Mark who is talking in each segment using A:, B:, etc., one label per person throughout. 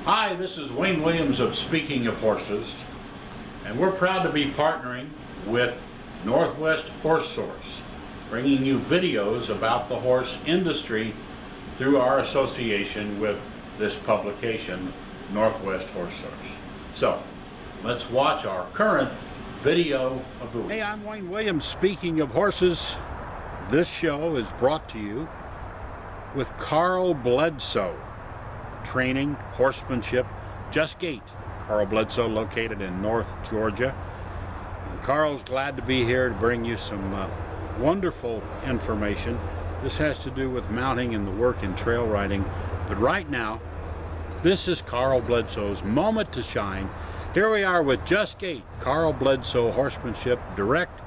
A: Hi, this is Wayne Williams of Speaking of Horses, and we're proud to be partnering with Northwest Horse Source, bringing you videos about the horse industry through our association with this publication, Northwest Horse Source. So, let's watch our current video of the week. Hey, I'm Wayne Williams, Speaking of Horses. This show is brought to you with Carl Bledsoe, training, horsemanship, just gate. Carl Bledsoe, located in North Georgia. And Carl's glad to be here to bring you some wonderful information. This has to do with mounting and the work in trail riding. But right now, this is Carl Bledsoe's moment to shine. Here we are with Just Gate, Carl Bledsoe horsemanship, direct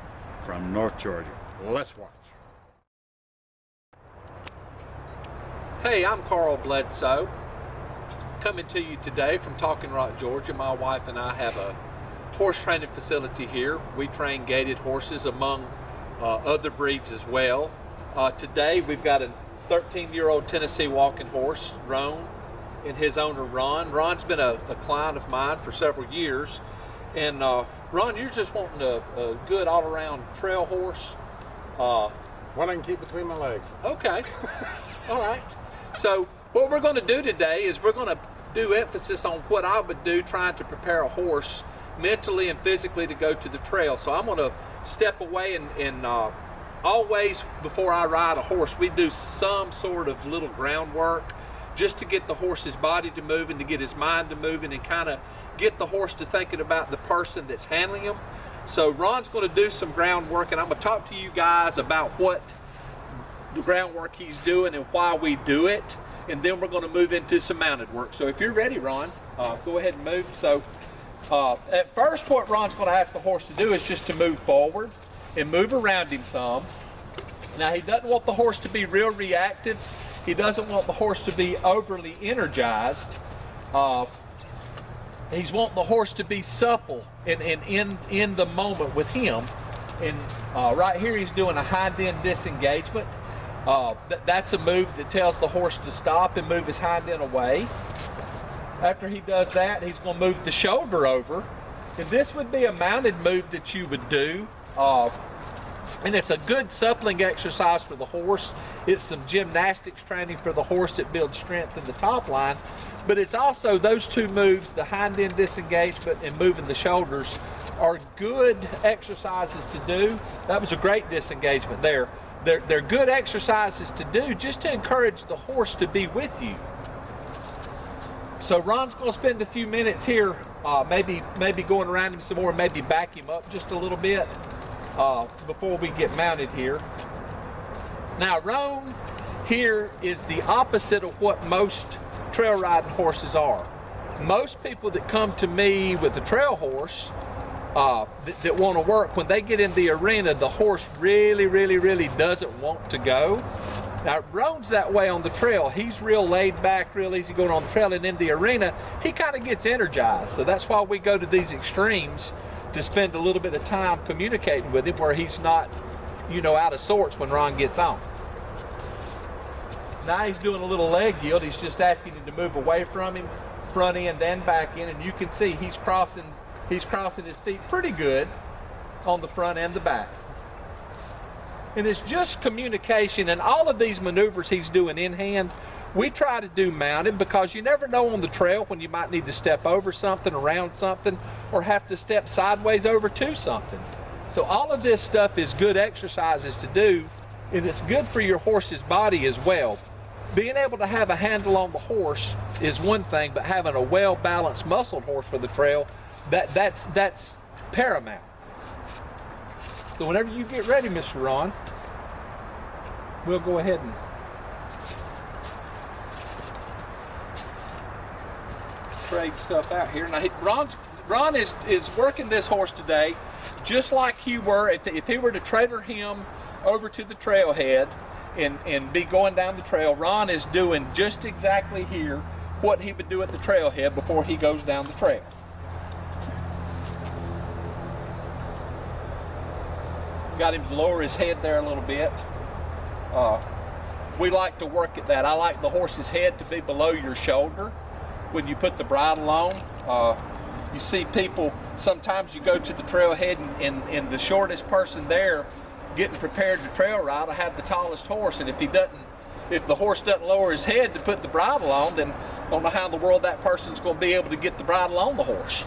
A: from North Georgia. Well, let's watch.
B: Hey, I'm Carl Bledsoe, coming to you today from Talking Rock, Georgia. My wife and I have a horse training facility here. We train gaited horses among other breeds as well. Today we've got a 13-year-old Tennessee walking horse, Roan, and his owner, Ron. Ron's been a client of mine for several years. And Ron, you're just wanting a good all-around trail horse.
C: One I can keep between my legs.
B: Okay, all right. So what we're going to do today is we're going to do emphasis on what I would do trying to prepare a horse mentally and physically to go to the trail. So I'm going to step away and always before I ride a horse, we do some sort of little groundwork just to get the horse's body to move and to get his mind to moving and kind of get the horse to thinking about the person that's handling him. So Ron's going to do some groundwork, and I'm going to talk to you guys about what the groundwork he's doing and why we do it, and then we're going to move into some mounted work. So if you're ready, Ron, go ahead and move. So at first what Ron's going to ask the horse to do is just to move forward and move around him some. Now he doesn't want the horse to be real reactive. He doesn't want the horse to be overly energized. He's wanting the horse to be supple and in the moment with him. And right here he's doing a hind end disengagement. That's a move that tells the horse to stop and move his hind end away. After he does that, he's going to move the shoulder over. And this would be a mounted move that you would do. And it's a good suppling exercise for the horse. It's some gymnastics training for the horse that builds strength in the top line. But it's also those two moves, the hind end disengagement and moving the shoulders, are good exercises to do. That was a great disengagement there. They're good exercises to do just to encourage the horse to be with you. So Ron's going to spend a few minutes here, maybe going around him some more, maybe back him up just a little bit before we get mounted here. Now Roan here is the opposite of what most trail riding horses are. Most people that come to me with a trail horse that want to work, when they get in the arena, the horse really doesn't want to go. Now Roan's that way on the trail. He's real laid back, real easy going on the trail, and in the arena he kind of gets energized. So that's why we go to these extremes, to spend a little bit of time communicating with him where he's not, out of sorts when Ron gets on. Now he's doing a little leg yield. He's just asking him to move away from him, front end and back end, and you can see he's crossing his feet pretty good on the front and the back. And it's just communication, and all of these maneuvers he's doing in hand, we try to do mounted, because you never know on the trail when you might need to step over something, around something, or have to step sideways over to something. So all of this stuff is good exercises to do, and it's good for your horse's body as well. Being able to have a handle on the horse is one thing, but having a well-balanced, muscled horse for the trail, that's paramount. So whenever you get ready, Mr. Ron, we'll go ahead and trade stuff out here. Now Ron is working this horse today just like you were if he were to trailer him over to the trailhead and be going down the trail. Ron is doing just exactly here what he would do at the trailhead before he goes down the trail. Got him to lower his head there a little bit. We like to work at that. I like the horse's head to be below your shoulder. when you put the bridle on. You see people, sometimes you go to the trailhead and the shortest person there getting prepared to trail ride will have the tallest horse, and if the horse doesn't lower his head to put the bridle on, then I don't know how in the world that person's going to be able to get the bridle on the horse.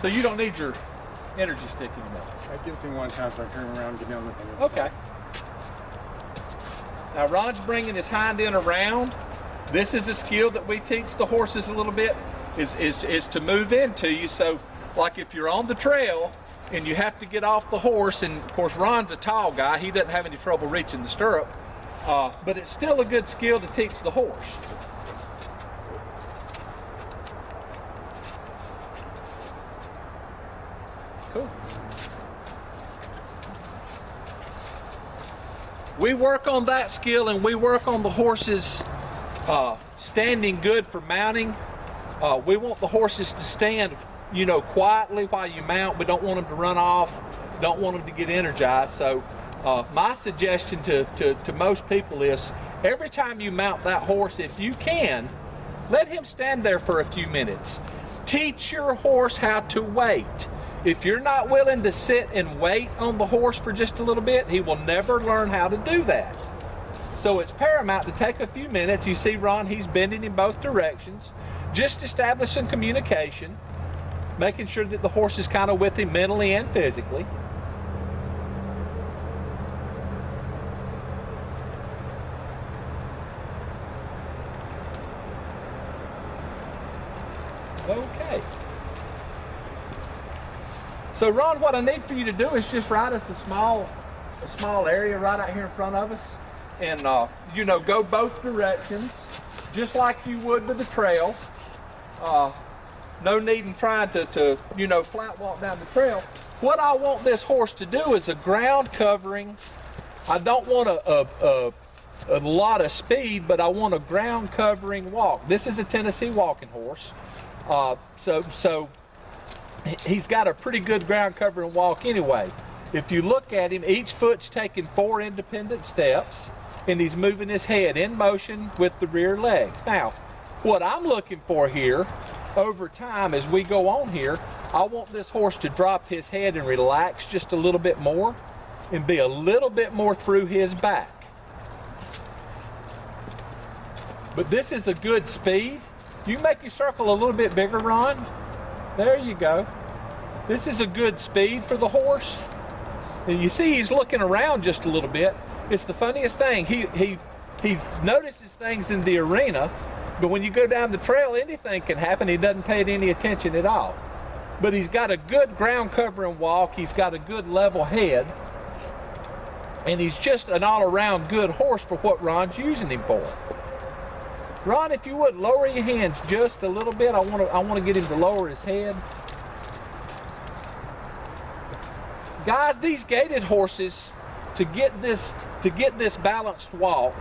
B: So you don't need your energy stick anymore.
C: I give it to him one time so I turn around and get down the thing.
B: Okay. Now Ron's bringing his hind end around. This is a skill that we teach the horses a little bit, is to move into you. So like if you're on the trail and you have to get off the horse, and of course Ron's a tall guy, he doesn't have any trouble reaching the stirrup, but it's still a good skill to teach the horse. Cool. We work on that skill, and we work on the horses standing good for mounting. We want the horses to stand, quietly while you mount. We don't want them to run off, don't want them to get energized. So my suggestion to most people is every time you mount that horse, if you can, let him stand there for a few minutes. Teach your horse how to wait. If you're not willing to sit and wait on the horse for just a little bit, he will never learn how to do that. So it's paramount to take a few minutes. You see Ron, he's bending in both directions, just establishing communication, making sure that the horse is kind of with him mentally and physically. Okay. So Ron, what I need for you to do is just ride us a small area right out here in front of us, and go both directions, just like you would with the trail. No need in trying to flat walk down the trail. What I want this horse to do is a ground covering. I don't want a lot of speed, but I want a ground covering walk. This is a Tennessee walking horse, so he's got a pretty good ground covering walk anyway. If you look at him, each foot's taking 4 independent steps, and he's moving his head in motion with the rear legs. Now, what I'm looking for here, over time as we go on here, I want this horse to drop his head and relax just a little bit more and be a little bit more through his back. But this is a good speed. You make your circle a little bit bigger, Ron. There you go. This is a good speed for the horse. And you see he's looking around just a little bit. It's the funniest thing. He notices things in the arena, but when you go down the trail, anything can happen. He doesn't pay it any attention at all. But he's got a good ground covering walk. He's got a good level head. And he's just an all-around good horse for what Ron's using him for. Ron, if you would, lower your hands just a little bit. I want to get him to lower his head. Guys, these gaited horses, to get this balanced walk,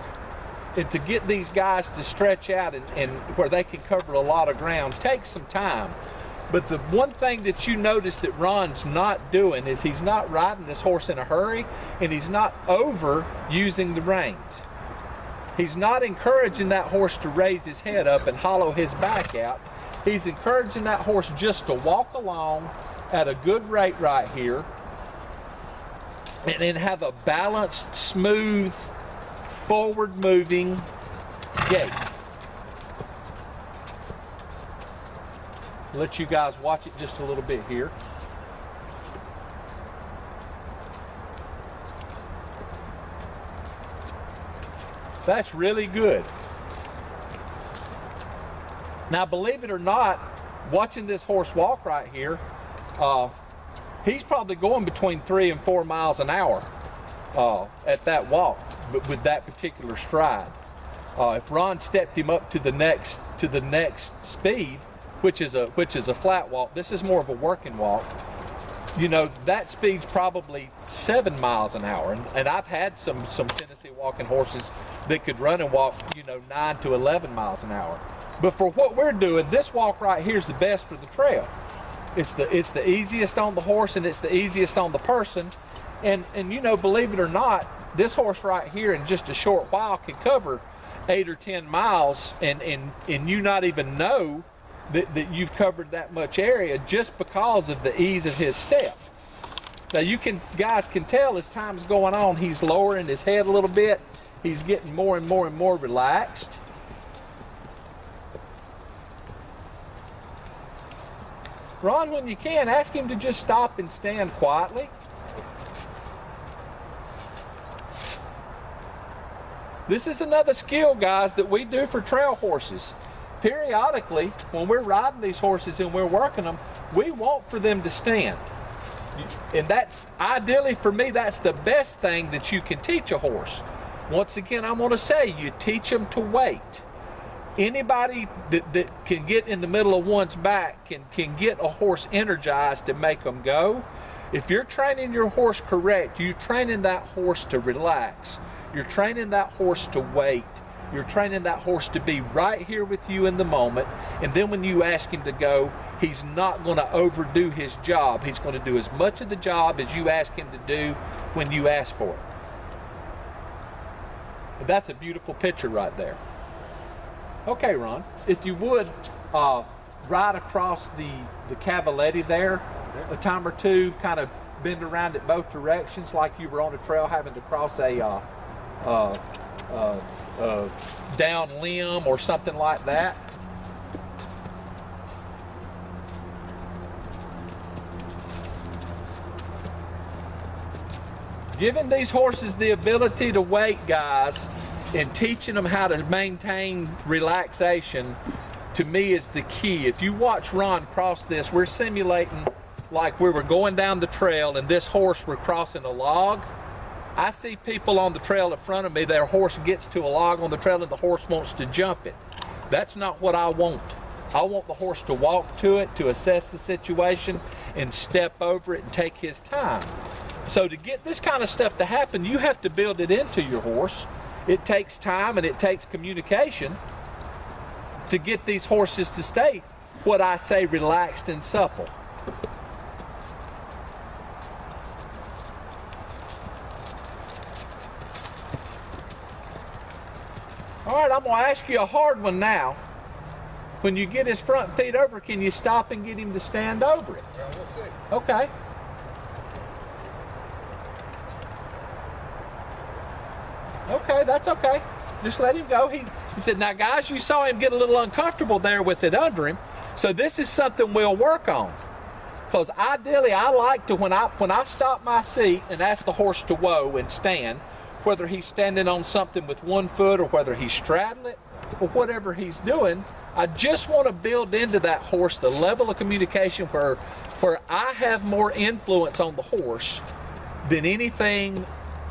B: and to get these guys to stretch out and where they can cover a lot of ground, takes some time. But the one thing that you notice that Ron's not doing is he's not riding this horse in a hurry, and he's not over using the reins. He's not encouraging that horse to raise his head up and hollow his back out. He's encouraging that horse just to walk along at a good rate right here, and then have a balanced, smooth, forward-moving gait. Let you guys watch it just a little bit here. That's really good. Now, believe it or not, watching this horse walk right here, he's probably going between 3 and 4 miles an hour at that walk, but with that particular stride. If Ron stepped him up to the next speed, which is a flat walk, this is more of a working walk. That speed's probably 7 miles an hour, and I've had some Tennessee walking horses that could run and walk 9 to 11 miles an hour. But for what we're doing, this walk right here is the best for the trail. It's the easiest on the horse, and it's the easiest on the person. And believe it or not, this horse right here in just a short while can cover 8 or 10 miles and you not even know that you've covered that much area just because of the ease of his step. Now guys can tell as time's going on, he's lowering his head a little bit. He's getting more and more and more relaxed. Ron, when you can, ask him to just stop and stand quietly. This is another skill, guys, that we do for trail horses. Periodically, when we're riding these horses and we're working them, we want for them to stand. And that's, ideally for me, that's the best thing that you can teach a horse. Once again, I'm going to say, you teach them to wait. Anybody that can get in the middle of one's back can get a horse energized to make them go. If you're training your horse correct, you're training that horse to relax. You're training that horse to wait. You're training that horse to be right here with you in the moment. And then when you ask him to go, he's not going to overdo his job. He's going to do as much of the job as you ask him to do when you ask for it. And that's a beautiful picture right there. Okay, Ron, if you would, ride across the cavaletti there a time or two, kind of bend around it both directions like you were on a trail having to cross a down limb or something like that. Giving these horses the ability to wait, guys, and teaching them how to maintain relaxation, to me, is the key. If you watch Ron cross this, we're simulating like we were going down the trail and this horse were crossing a log. I see people on the trail in front of me, their horse gets to a log on the trail and the horse wants to jump it. That's not what I want. I want the horse to walk to it, to assess the situation, and step over it and take his time. So to get this kind of stuff to happen, you have to build it into your horse. It takes time and it takes communication to get these horses to stay, what I say, relaxed and supple. All right, I'm going to ask you a hard one now. When you get his front feet over, can you stop and get him to stand over it?
C: Well, we'll see.
B: Okay. Okay, that's okay. Just let him go. He said, now guys, you saw him get a little uncomfortable there with it under him. So this is something we'll work on. Because ideally, I like to, when I stop my seat and ask the horse to whoa and stand, whether he's standing on something with one foot or whether he's straddling it or whatever he's doing, I just want to build into that horse the level of communication where I have more influence on the horse than anything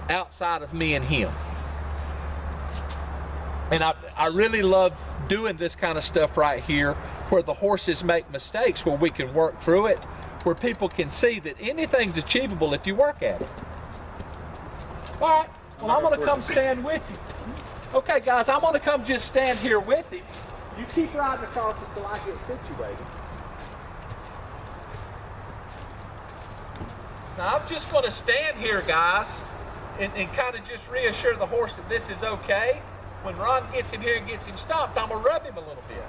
B: outside of me and him. And I really love doing this kind of stuff right here, where the horses make mistakes, where we can work through it, where people can see that anything's achievable if you work at it. All right, well, I'm going to come stand with you. Okay, guys, I'm going to come just stand here with him. You keep riding across until I get situated. Now, I'm just going to stand here, guys, and kind of just reassure the horse that this is okay. When Ron gets him here and gets him stopped, I'm going to rub him a little bit.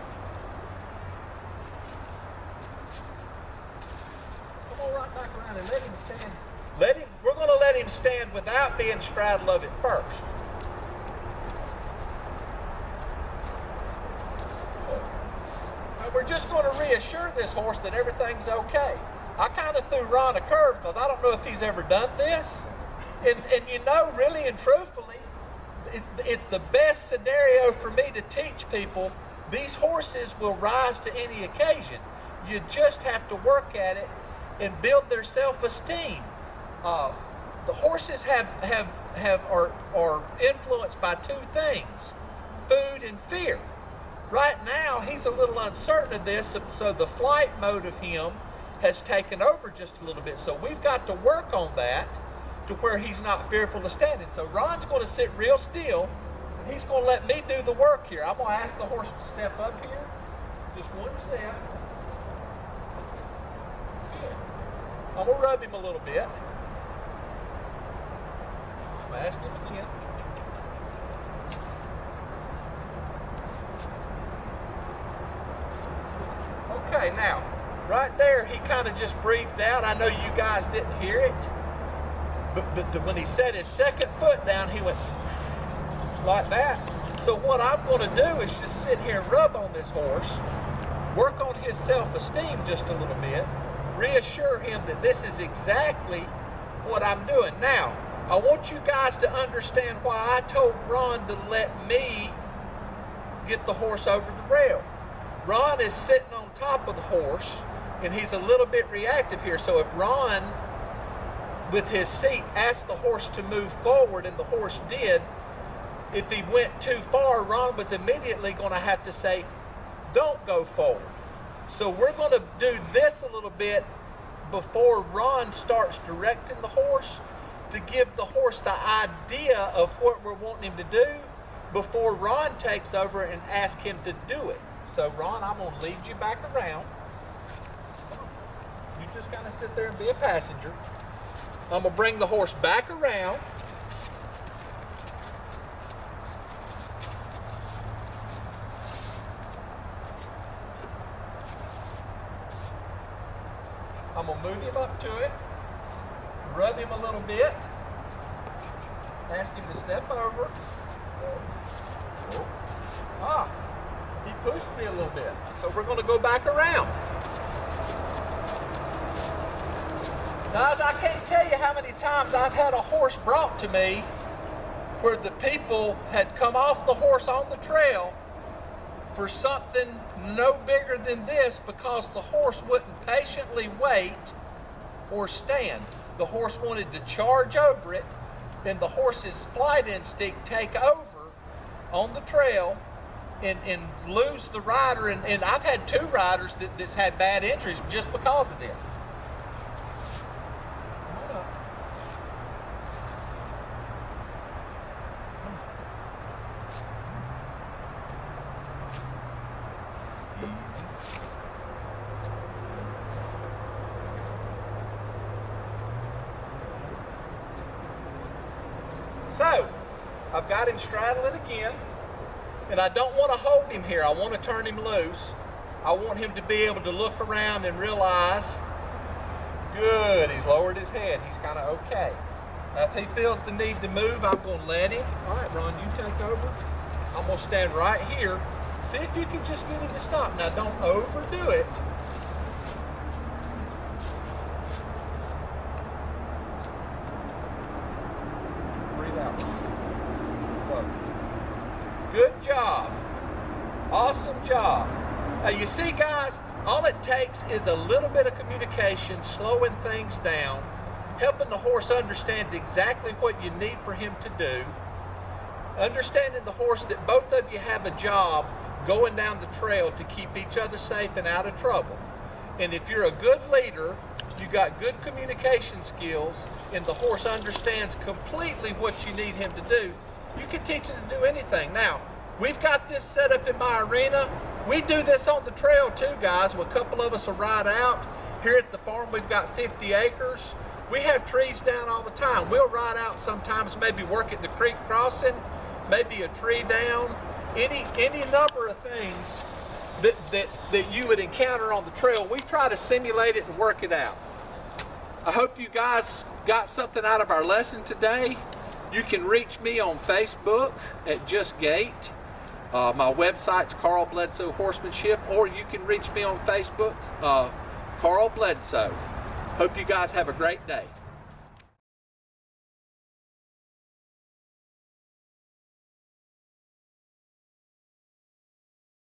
B: Come on right back around and let him stand. We're going to let him stand without being straddled of it first. And we're just going to reassure this horse that everything's okay. I kind of threw Ron a curve because I don't know if he's ever done this. And you know, really and truthfully, it's the best scenario for me to teach people. These horses will rise to any occasion. You just have to work at it and build their self-esteem. The horses are influenced by two things: food and fear. Right now, he's a little uncertain of this, so the flight mode of him has taken over just a little bit. So we've got to work on that to where he's not fearful of standing. So Ron's going to sit real still, and he's going to let me do the work here. I'm going to ask the horse to step up here, just one step. Good. I'm going to rub him a little bit. gonna ask him again. Okay, now, right there, he kind of just breathed out. I know you guys didn't hear it, but when he set his second foot down, he went like that. So what I'm going to do is just sit here and rub on this horse, work on his self-esteem just a little bit, reassure him that this is exactly what I'm doing. Now, I want you guys to understand why I told Ron to let me get the horse over the rail. Ron is sitting on top of the horse, and he's a little bit reactive here. So if Ron, with his seat, asked the horse to move forward, and the horse did, if he went too far, Ron was immediately going to have to say, don't go forward. So we're going to do this a little bit before Ron starts directing the horse, to give the horse the idea of what we're wanting him to do before Ron takes over and asks him to do it. So Ron, I'm going to lead you back around. You just kind of sit there and be a passenger. I'm going to bring the horse back around. I'm going to move him up to it, rub him a little bit, ask him to step over. Ah, he pushed me a little bit. So we're going to go back around. Guys, I can't tell you how many times I've had a horse brought to me where the people had come off the horse on the trail for something no bigger than this, because the horse wouldn't patiently wait or stand. The horse wanted to charge over it, and the horse's flight instinct take over on the trail and lose the rider. And I've had two riders that's had bad injuries just because of this. So, I've got him straddling again, and I don't want to hold him here. I want to turn him loose. I want him to be able to look around and realize, good, he's lowered his head. He's kind of okay. Now, if he feels the need to move, I'm going to let him. All right, Ron, you take over. I'm going to stand right here. See if you can just get him to stop. Now, don't overdo it. Good job. Awesome job. Now you see, guys, all it takes is a little bit of communication, slowing things down, helping the horse understand exactly what you need for him to do, understanding the horse that both of you have a job going down the trail to keep each other safe and out of trouble. And if you're a good leader, you got good communication skills, and the horse understands completely what you need him to do, you can teach him to do anything. Now, we've got this set up in my arena. We do this on the trail too, guys. Well, a couple of us will ride out. Here at the farm, we've got 50 acres. We have trees down all the time. We'll ride out sometimes, maybe work at the creek crossing, maybe a tree down, any number of things that you would encounter on the trail. We try to simulate it and work it out. I hope you guys got something out of our lesson today. You can reach me on Facebook at Just Gait. My website's Carl Bledsoe Horsemanship, or you can reach me on Facebook, Carl Bledsoe. Hope you guys have a great day.